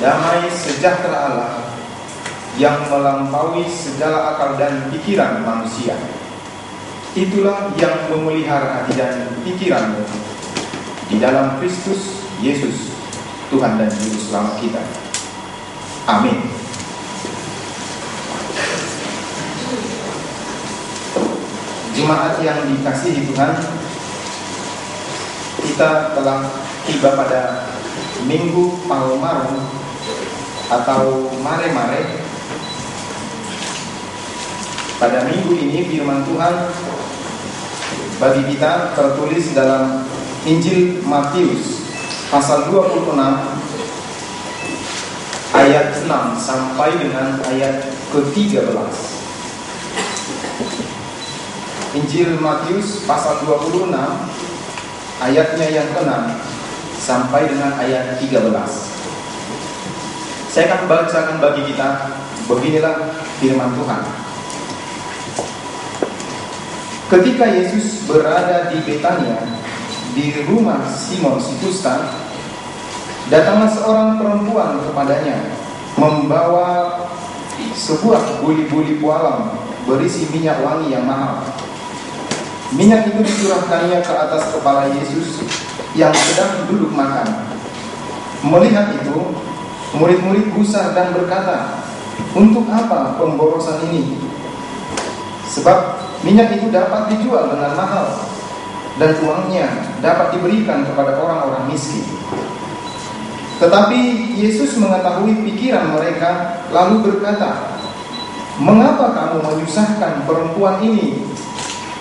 damai sejahtera Allah yang melampaui segala akal dan pikiran manusia. Itulah yang memelihara hati dan pikiranmu di dalam Kristus Yesus, Tuhan dan Juru Selamat kita. Amin. Jemaat yang dikasihi Tuhan, kita telah tiba pada Minggu Palmarum atau Mare-Mare. Pada minggu ini firman Tuhan bagi kita tertulis dalam Injil Matius pasal 26 ayat 6 sampai dengan ayat ke-13. Injil Matius pasal 26 ayatnya yang ke-6 sampai dengan ayat 13. Saya akan bacakan bagi kita. Beginilah firman Tuhan. Ketika Yesus berada di Betania, di rumah Simon si Kusta, datanglah seorang perempuan kepadanya, membawa sebuah buli-buli pualam berisi minyak wangi yang mahal. Minyak itu dicurahkannya ke atas kepala Yesus yang sedang duduk makan. Melihat itu, murid-murid gusar dan berkata, "Untuk apa pemborosan ini? Sebab minyak itu dapat dijual dengan mahal, dan uangnya dapat diberikan kepada orang-orang miskin." Tetapi Yesus mengetahui pikiran mereka, lalu berkata, "Mengapa kamu menyusahkan perempuan ini?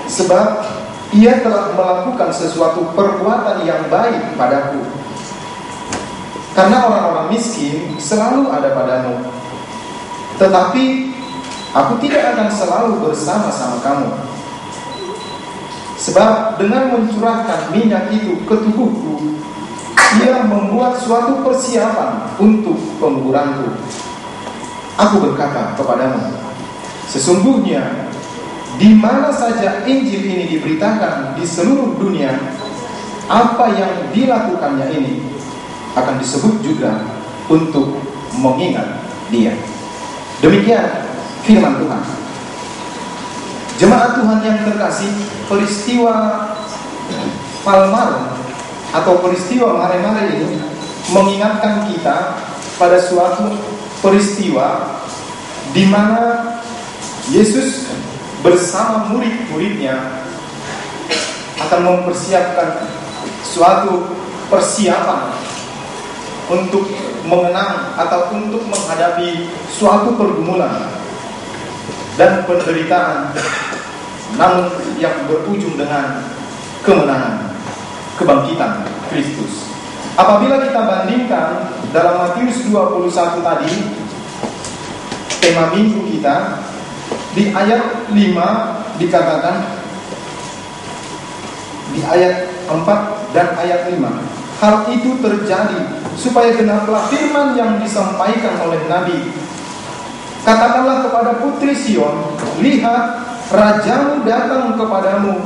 Sebab ia telah melakukan sesuatu perbuatan yang baik padaku. Karena orang-orang miskin selalu ada padamu, tetapi aku tidak akan selalu bersama-sama kamu. Sebab dengan mencurahkan minyak itu ke tubuhku, ia membuat suatu persiapan untuk penguburanku. Aku berkata kepadamu, sesungguhnya di mana saja Injil ini diberitakan di seluruh dunia, apa yang dilakukannya ini akan disebut juga untuk mengingat dia." Demikian firman Tuhan. Jemaat Tuhan yang terkasih, peristiwa Palmarum atau peristiwa Mare-Mare ini mengingatkan kita pada suatu peristiwa di mana Yesus bersama murid-muridnya akan mempersiapkan suatu persiapan untuk mengenang atau untuk menghadapi suatu pergumulan dan penderitaan, namun yang berujung dengan kemenangan, kebangkitan Kristus. Apabila kita bandingkan dalam Matius 21 tadi, tema minggu kita, di ayat 5 dikatakan, di ayat 4 dan ayat 5, hal itu terjadi supaya genaplah firman yang disampaikan oleh Nabi. Katakanlah kepada putri Sion, lihat, rajamu datang kepadamu.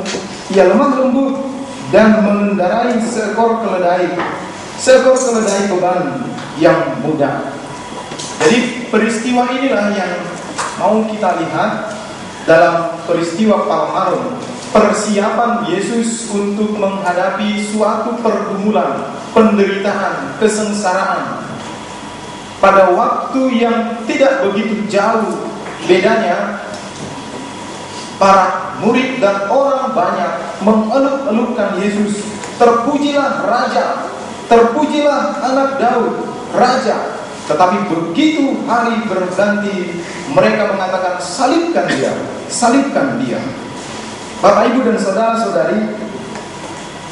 Ia lemah lembut dan mengendarai seekor keledai beban yang mudah. Jadi peristiwa inilah yang mau kita lihat dalam peristiwa Palmarum, persiapan Yesus untuk menghadapi suatu pergumulan, penderitaan, kesengsaraan pada waktu yang tidak begitu jauh bedanya. Para murid dan orang banyak mengeluk-elukkan Yesus. Terpujilah Raja, terpujilah Anak Daud, Raja. Tetapi begitu hari berganti, mereka mengatakan, salibkan dia, salibkan dia. Bapak, Ibu, dan saudara-saudari,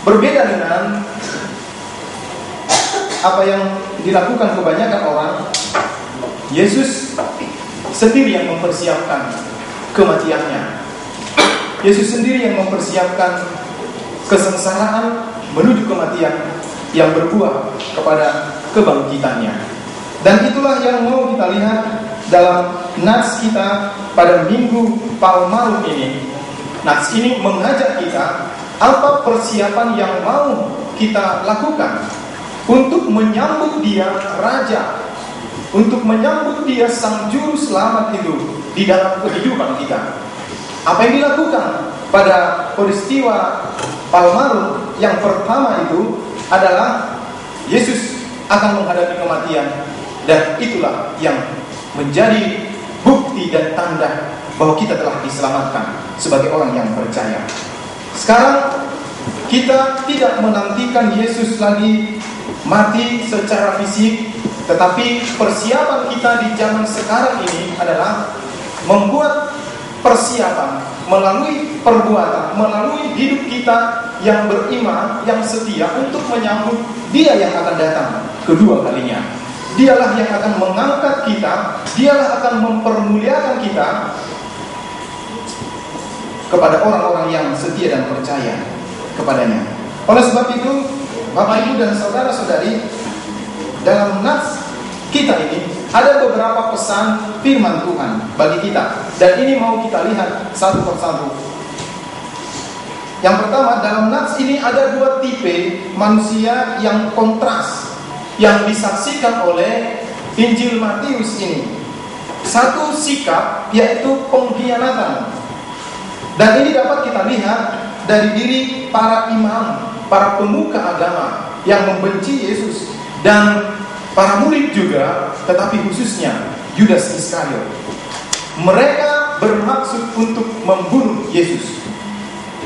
berbeda dengan apa yang dilakukan kebanyakan orang, Yesus sendiri yang mempersiapkan kematiannya. Yesus sendiri yang mempersiapkan kesengsaraan menuju kematian yang berbuah kepada kebangkitannya. Dan itulah yang mau kita lihat dalam nats kita pada Minggu Palmarum ini. Nats ini mengajak kita apa persiapan yang mau kita lakukan untuk menyambut dia Raja untuk menyambut Dia sang juru selamat itu di dalam kehidupan kita. Apa yang dilakukan pada peristiwa Palmarum yang pertama itu adalah Yesus akan menghadapi kematian, dan itulah yang menjadi bukti dan tanda bahwa kita telah diselamatkan sebagai orang yang percaya. Sekarang kita tidak menantikan Yesus lagi mati secara fisik, tetapi persiapan kita di zaman sekarang ini adalah membuat persiapan melalui perbuatan, melalui hidup kita yang beriman, yang setia untuk menyambut Dia yang akan datang kedua kalinya. Dialah yang akan mengangkat kita, Dialah akan mempermuliakan kita kepada orang-orang yang setia dan percaya kepadanya. Oleh sebab itu, Bapak Ibu dan saudara-saudari, dalam nats kita ini ada beberapa pesan firman Tuhan bagi kita, dan ini mau kita lihat satu persatu. Yang pertama, dalam nats ini ada dua tipe manusia yang kontras yang disaksikan oleh Injil Matius ini. Satu sikap, yaitu pengkhianatan, dan ini dapat kita lihat dari diri para imam, para pemuka agama yang membenci Yesus, dan para murid juga, tetapi khususnya Yudas Iskariot. Mereka bermaksud untuk membunuh Yesus.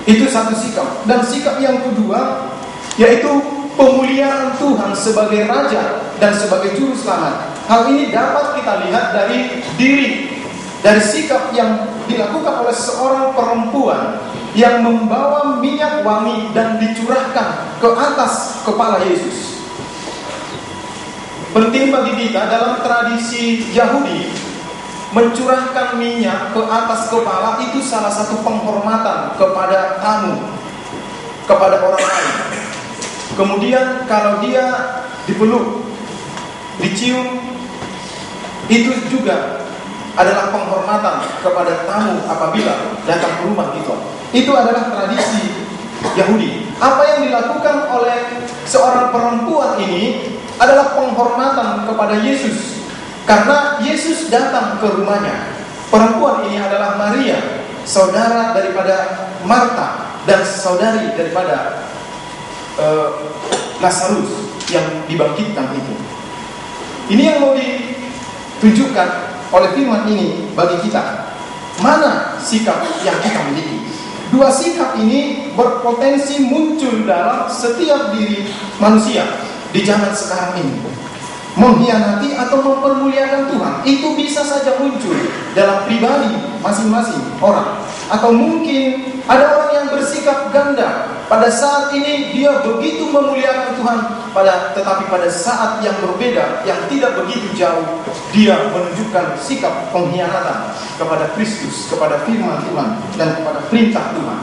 Itu satu sikap. Dan sikap yang kedua, yaitu pemuliaan Tuhan sebagai Raja dan sebagai Juru Selamat. Hal ini dapat kita lihat dari dari sikap yang dilakukan oleh seorang perempuan yang membawa minyak wangi dan dicurahkan ke atas kepala Yesus. Penting bagi kita dalam tradisi Yahudi, mencurahkan minyak ke atas kepala itu salah satu penghormatan kepada tamu, kepada orang lain. Kemudian kalau dia dipeluk, dicium, itu juga adalah penghormatan kepada tamu apabila datang ke rumah kita. Itu adalah tradisi Yahudi. Apa yang dilakukan oleh seorang perempuan ini adalah penghormatan kepada Yesus, karena Yesus datang ke rumahnya. Perempuan ini adalah Maria, saudara daripada Marta dan saudari daripada Lazarus yang dibangkitkan itu. Ini yang mau ditunjukkan oleh firman ini bagi kita. Mana sikap yang kita miliki? Dua sikap ini berpotensi muncul dalam setiap diri manusia di zaman sekarang ini. Mengkhianati atau mempermuliakan Tuhan, itu bisa saja muncul dalam pribadi masing-masing orang. Atau mungkin ada orang yang bersikap ganda. Pada saat ini dia begitu memuliakan Tuhan, tetapi pada saat yang berbeda, yang tidak begitu jauh, dia menunjukkan sikap pengkhianatan kepada Kristus, kepada firman Tuhan, dan kepada perintah Tuhan.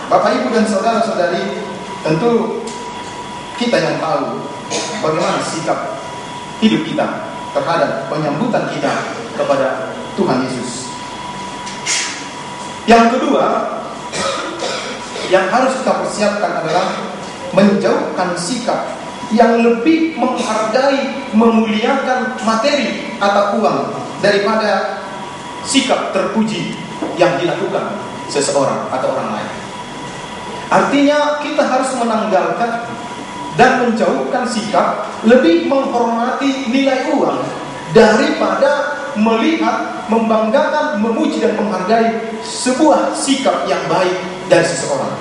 Bapak, Ibu, dan saudara-saudari, tentu kita yang tahu bagaimana sikap hidup kita terhadap penyambutan kita kepada Tuhan Yesus. Yang kedua yang harus kita persiapkan adalah menjauhkan sikap yang lebih menghargai, memuliakan materi atau uang daripada sikap terpuji yang dilakukan seseorang atau orang lain. Artinya kita harus menanggalkan dan menjauhkan sikap lebih menghormati nilai uang daripada melihat, membanggakan, memuji dan menghargai sebuah sikap yang baik dari seseorang.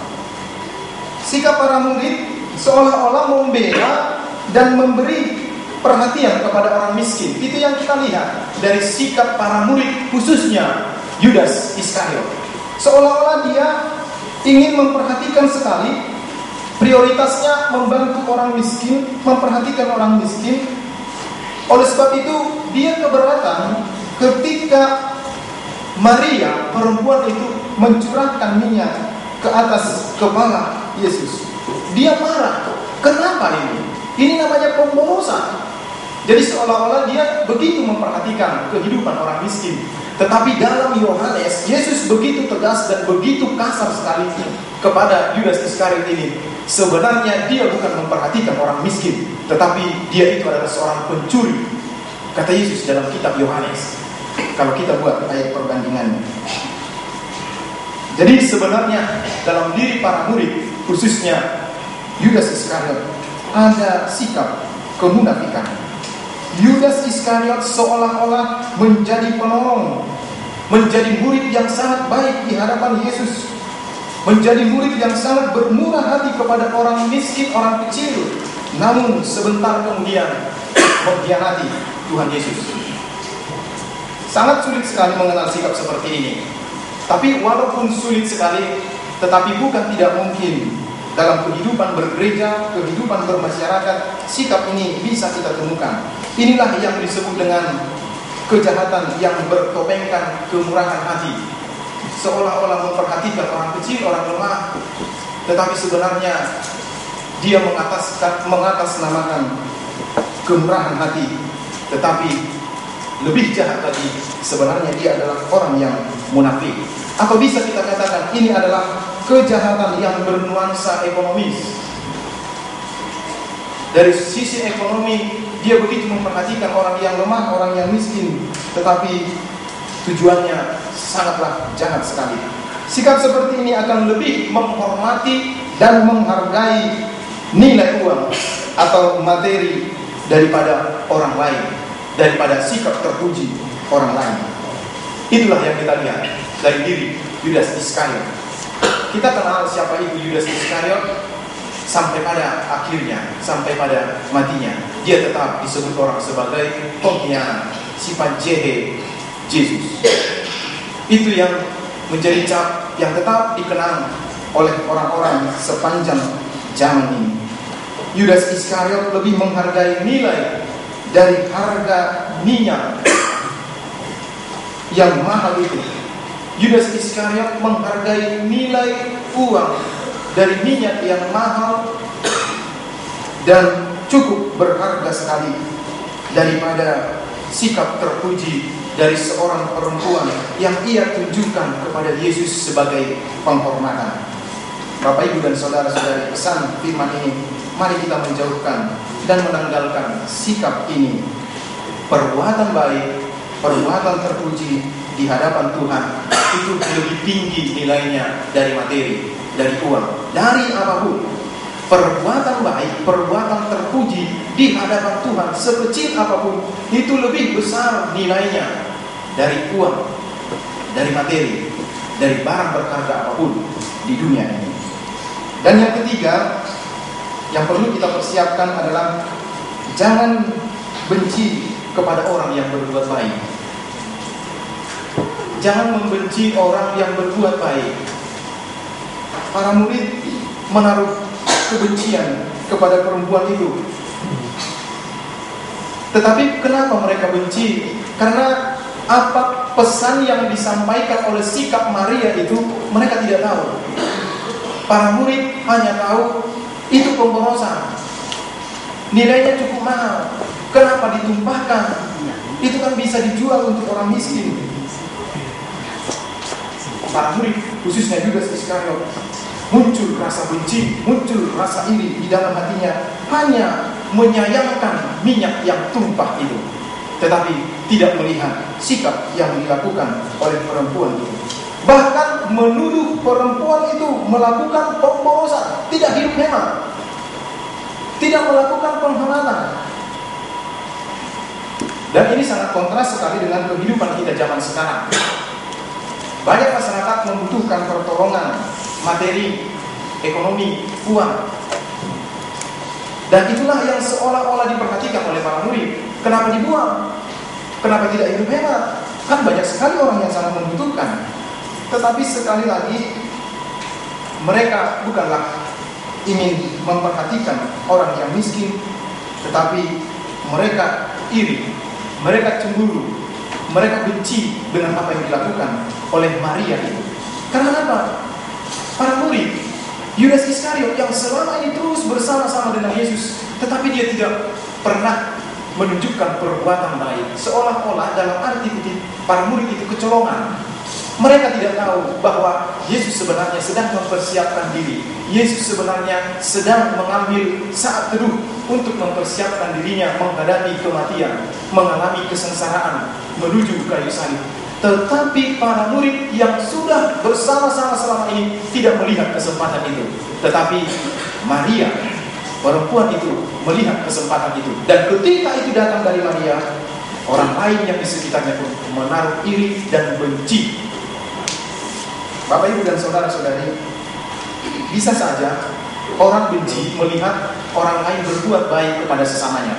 Sikap para murid seolah-olah membela dan memberi perhatian kepada orang miskin. Itu yang kita lihat dari sikap para murid, khususnya Yudas Iskariot. Seolah-olah dia ingin memperhatikan sekali, prioritasnya membantu orang miskin, memperhatikan orang miskin. Oleh sebab itu dia keberatan ketika Maria, perempuan itu, mencurahkan minyak ke atas kepala Yesus. Dia marah. Kenapa ini? Ini namanya pemborosan. Jadi seolah-olah dia begitu memperhatikan kehidupan orang miskin. Tetapi dalam Yohanes, Yesus begitu tegas dan begitu kasar sekali kepada Yudas Iskariot ini. Sebenarnya dia bukan memperhatikan orang miskin, tetapi dia itu adalah seorang pencuri. kata Yesus dalam kitab Yohanes, kalau kita buat ayat perbandingannya. Jadi sebenarnya dalam diri para murid, khususnya Yudas Iskariot, ada sikap kemunafikan. Yudas Iskariot seolah-olah menjadi penolong, menjadi murid yang sangat baik di hadapan Yesus, menjadi murid yang sangat bermurah hati kepada orang miskin, orang kecil. Namun sebentar kemudian mengkhianati Tuhan Yesus. Sangat sulit sekali mengenal sikap seperti ini. Tapi walaupun sulit sekali, tetapi bukan tidak mungkin dalam kehidupan bergereja, kehidupan bermasyarakat, sikap ini bisa kita temukan. Inilah yang disebut dengan kejahatan yang bertopengkan kemurahan hati. Seolah-olah memperhatikan orang kecil, orang lemah, tetapi sebenarnya dia mengatasnamakan kemurahan hati. Tetapi lebih jahat lagi, sebenarnya dia adalah orang yang munafik. Atau bisa kita katakan ini adalah kejahatan yang bernuansa ekonomis. Dari sisi ekonomi, dia begitu memperhatikan orang yang lemah, orang yang miskin, tetapi tujuannya sangatlah jahat sekali. Sikap seperti ini akan lebih menghormati dan menghargai nilai uang atau materi daripada orang lain, daripada sikap terpuji orang lain. Itulah yang kita lihat dari diri Yudas Iskariot. Kita kenal siapa itu Yudas Iskariot sampai pada akhirnya, sampai pada matinya. Dia tetap disebut orang sebagai pengkhianat, sifat jahat Yesus. Itu yang menjadi cap yang tetap dikenang oleh orang-orang sepanjang zaman ini. Yudas Iskariot lebih menghargai nilai dari harga minyak yang mahal itu. Yudas Iskariot menghargai nilai uang dari minyak yang mahal dan cukup berharga sekali daripada sikap terpuji dari seorang perempuan yang ia tunjukkan kepada Yesus sebagai penghormatan. Bapak, Ibu, dan saudara-saudari, pesan firman ini, mari kita menjauhkan dan menanggalkan sikap ini. Perbuatan baik, perbuatan terpuji di hadapan Tuhan itu lebih tinggi nilainya dari materi, dari uang, dari apapun. Perbuatan baik, perbuatan terpuji di hadapan Tuhan sekecil apapun itu lebih besar nilainya dari uang, dari materi, dari barang berharga apapun di dunia ini. Dan yang ketiga yang perlu kita persiapkan adalah jangan benci kepada orang yang berbuat baik. Jangan membenci orang yang berbuat baik. Para murid menaruh kebencian kepada perempuan itu. Tetapi kenapa mereka benci? Karena apa pesan yang disampaikan oleh sikap Maria itu mereka tidak tahu. Para murid hanya tahu itu pemborosan, nilainya cukup mahal. Kenapa ditumpahkan? Itu kan bisa dijual untuk orang miskin. Para murid, khususnya Yudas Iskariot, muncul rasa benci, muncul rasa iri di dalam hatinya, hanya menyayangkan minyak yang tumpah itu, tetapi tidak melihat sikap yang dilakukan oleh perempuan itu. Bahkan menuduh perempuan itu melakukan pemborosan, tidak hidup hemat, tidak melakukan penghematan. Dan ini sangat kontras sekali dengan kehidupan kita zaman sekarang. Banyak masyarakat membutuhkan pertolongan materi, ekonomi, uang. Dan itulah yang seolah-olah diperhatikan oleh para murid. Kenapa dibuang? Kenapa tidak hidup hemat? Kan banyak sekali orang yang sangat membutuhkan. Tetapi sekali lagi, mereka bukanlah ingin memperhatikan orang yang miskin, tetapi mereka iri, mereka cemburu, mereka benci dengan apa yang dilakukan oleh Maria itu. Karena apa? Para murid, Yudas Iskariot yang selama ini terus bersama-sama dengan Yesus, tetapi dia tidak pernah menunjukkan perbuatan baik. Seolah-olah dalam arti para murid itu kecolongan. Mereka tidak tahu bahwa Yesus sebenarnya sedang mempersiapkan diri. Yesus sebenarnya sedang mengambil saat teduh untuk mempersiapkan dirinya menghadapi kematian, mengalami kesengsaraan, menuju kayu salib. Tetapi para murid yang sudah bersama-sama selama ini tidak melihat kesempatan itu. Tetapi Maria, perempuan itu, melihat kesempatan itu. Dan ketika itu datang dari Maria, orang lain yang di sekitarnya pun menaruh iri dan benci. Bapak, Ibu, dan saudara-saudari, bisa saja orang benci melihat orang lain berbuat baik kepada sesamanya.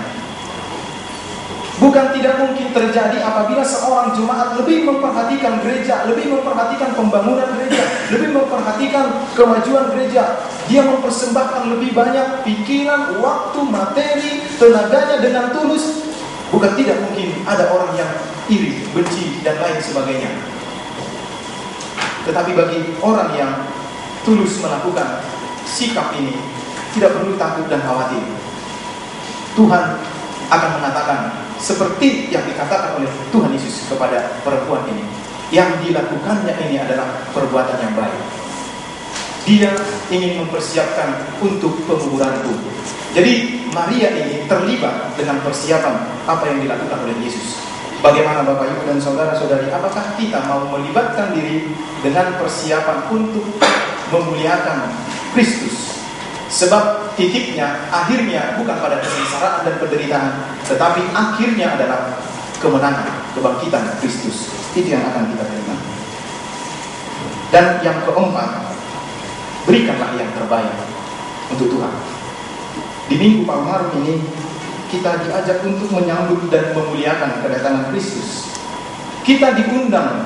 Bukan tidak mungkin terjadi apabila seorang jemaat lebih memperhatikan gereja, lebih memperhatikan pembangunan gereja, lebih memperhatikan kemajuan gereja. Dia mempersembahkan lebih banyak pikiran, waktu, materi, tenaganya dengan tulus. Bukan tidak mungkin ada orang yang iri, benci, dan lain sebagainya. Tetapi bagi orang yang tulus melakukan sikap ini, tidak perlu takut dan khawatir. Tuhan akan mengatakan seperti yang dikatakan oleh Tuhan Yesus kepada perempuan ini, yang dilakukannya ini adalah perbuatan yang baik. Dia ingin mempersiapkan untuk penguburanku. Jadi Maria ini terlibat dengan persiapan apa yang dilakukan oleh Yesus. Bagaimana Bapak, Ibu, dan saudara-saudari, apakah kita mau melibatkan diri dengan persiapan untuk memuliakan Kristus? Sebab titiknya, akhirnya bukan pada kesengsaraan dan penderitaan, tetapi akhirnya adalah kemenangan, kebangkitan Kristus. Itu yang akan kita terima. Dan yang keempat, berikanlah yang terbaik untuk Tuhan. Di Minggu Palmarum ini, kita diajak untuk menyambut dan memuliakan kedatangan Kristus. Kita diundang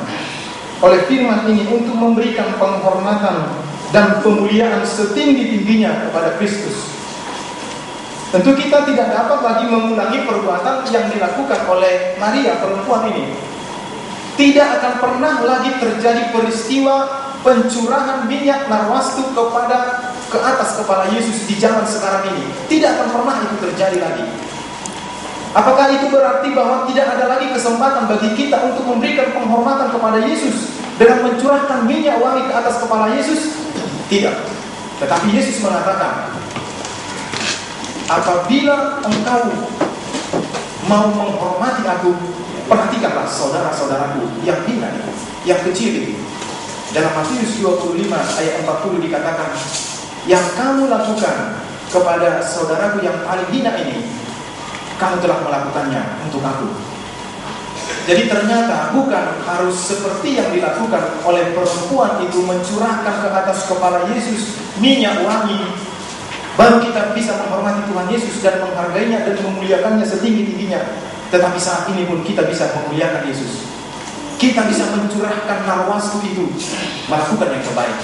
oleh firman ini untuk memberikan penghormatan dan pemuliaan setinggi-tingginya kepada Kristus. Tentu kita tidak dapat lagi mengulangi perbuatan yang dilakukan oleh Maria, perempuan ini. Tidak akan pernah lagi terjadi peristiwa pencurahan minyak narwastu ke atas kepala Yesus di zaman sekarang ini. Tidak akan pernah itu terjadi lagi. Apakah itu berarti bahwa tidak ada lagi kesempatan bagi kita untuk memberikan penghormatan kepada Yesus dengan mencurahkan minyak wangi ke atas kepala Yesus? Tidak. Tetapi Yesus mengatakan, apabila engkau mau menghormati aku, perhatikanlah saudara-saudaraku yang hina itu, yang kecil itu. Dalam Matius 25 ayat 40 dikatakan, yang kamu lakukan kepada saudaraku yang paling hina ini, kamu telah melakukannya untuk aku. Jadi ternyata bukan harus seperti yang dilakukan oleh perempuan itu, mencurahkan ke atas kepala Yesus minyak wangi, baru kita bisa menghormati Tuhan Yesus dan menghargainya dan memuliakannya setinggi-tingginya. Tetapi saat ini pun kita bisa memuliakan Yesus. Kita bisa mencurahkan narwastu itu, melakukan yang terbaik,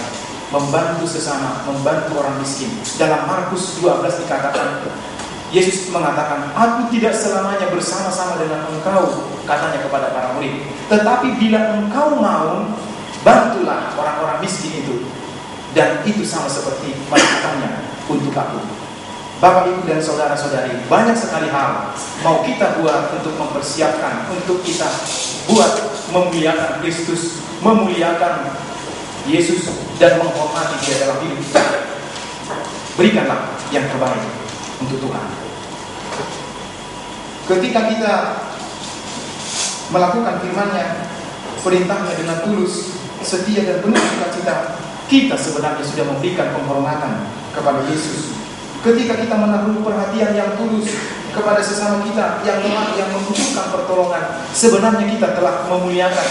membantu sesama, membantu orang miskin. Dalam Markus 12 dikatakan, Yesus mengatakan, aku tidak selamanya bersama-sama dengan engkau, katanya kepada para murid. Tetapi bila engkau mau, bantulah orang-orang miskin itu. Dan itu sama seperti melakukannya untuk aku. Bapak, Ibu, dan saudara-saudari, banyak sekali hal mau kita buat untuk mempersiapkan, untuk kita buat memuliakan Kristus, memuliakan Yesus, dan menghormati Dia dalam hidup kita. Berikanlah yang terbaik untuk Tuhan. Ketika kita melakukan firman-Nya, perintahnya dengan tulus, setia, dan penuh sukacita, kita sebenarnya sudah memberikan penghormatan kepada Yesus. Ketika kita menaruh perhatian yang tulus kepada sesama kita yang lemah, yang membutuhkan pertolongan, sebenarnya kita telah memuliakan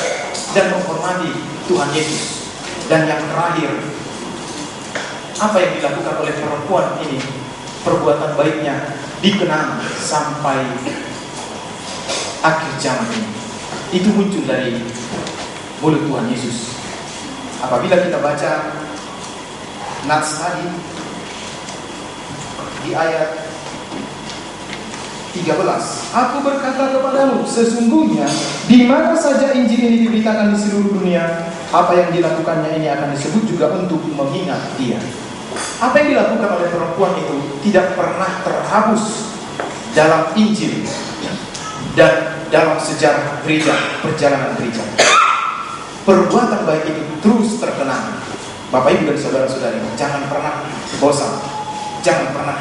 dan menghormati Tuhan Yesus. Dan yang terakhir, apa yang dilakukan oleh perempuan ini, perbuatan baiknya dikenang sampai akhir zaman ini. Itu muncul dari mulut Tuhan Yesus. Apabila kita baca nats tadi di ayat 13, aku berkata kepadamu, sesungguhnya di mana saja Injil ini diberitakan di seluruh dunia, apa yang dilakukannya ini akan disebut juga untuk mengingat Dia. Apa yang dilakukan oleh perempuan itu tidak pernah terhapus dalam Injil dan dalam sejarah gereja, perjalanan gereja. perbuatan baik itu terus terkenang. Bapak Ibu dan saudara-saudari, jangan pernah bosan, jangan pernah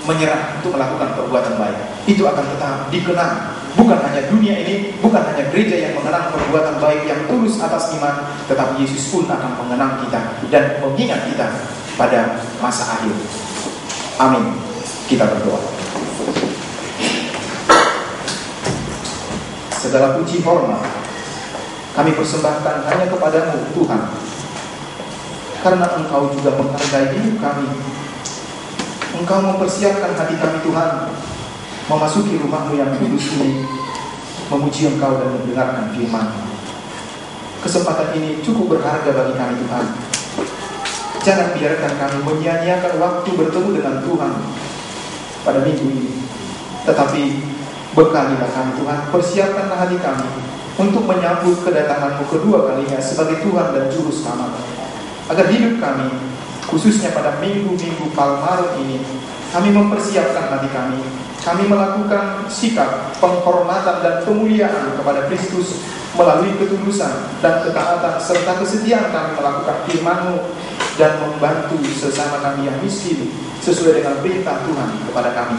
menyerah untuk melakukan perbuatan baik. Itu akan tetap dikenang. Bukan hanya dunia ini, bukan hanya gereja yang mengenang perbuatan baik yang tulus atas iman, tetapi Yesus pun akan mengenang kita dan mengingat kita pada masa akhir. Amin. Kita berdoa. Segala puji hormat kami persembahkan hanya kepadamu Tuhan, karena Engkau juga menghargai hidup kami. Engkau mempersiapkan hati kami Tuhan, memasuki rumah-Mu yang kudus ini, memuji Engkau dan mendengarkan firman. Kesempatan ini cukup berharga bagi kami Tuhan. Jangan biarkan kami menyia-nyiakan waktu bertemu dengan Tuhan pada minggu ini, tetapi bekalilah kami Tuhan, persiapkanlah hati kami untuk menyambut kedatangan-Mu kedua kalinya sebagai Tuhan dan Juru Selamat, agar hidup kami, khususnya pada minggu-minggu Palmarum ini, kami mempersiapkan hati kami melakukan sikap penghormatan dan pemuliaan kepada Kristus melalui ketulusan dan ketaatan serta kesetiaan kami melakukan firman-Mu dan membantu sesama kami yang miskin sesuai dengan perintah Tuhan kepada kami.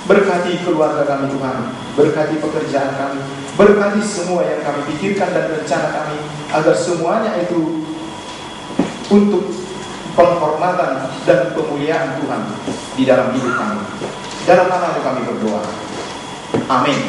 Berkati keluarga kami Tuhan, berkati pekerjaan kami, berkati semua yang kami pikirkan dan rencana kami, agar semuanya itu untuk penghormatan dan pemuliaan Tuhan di dalam hidup kami. Dalam nama kami berdoa. Amin.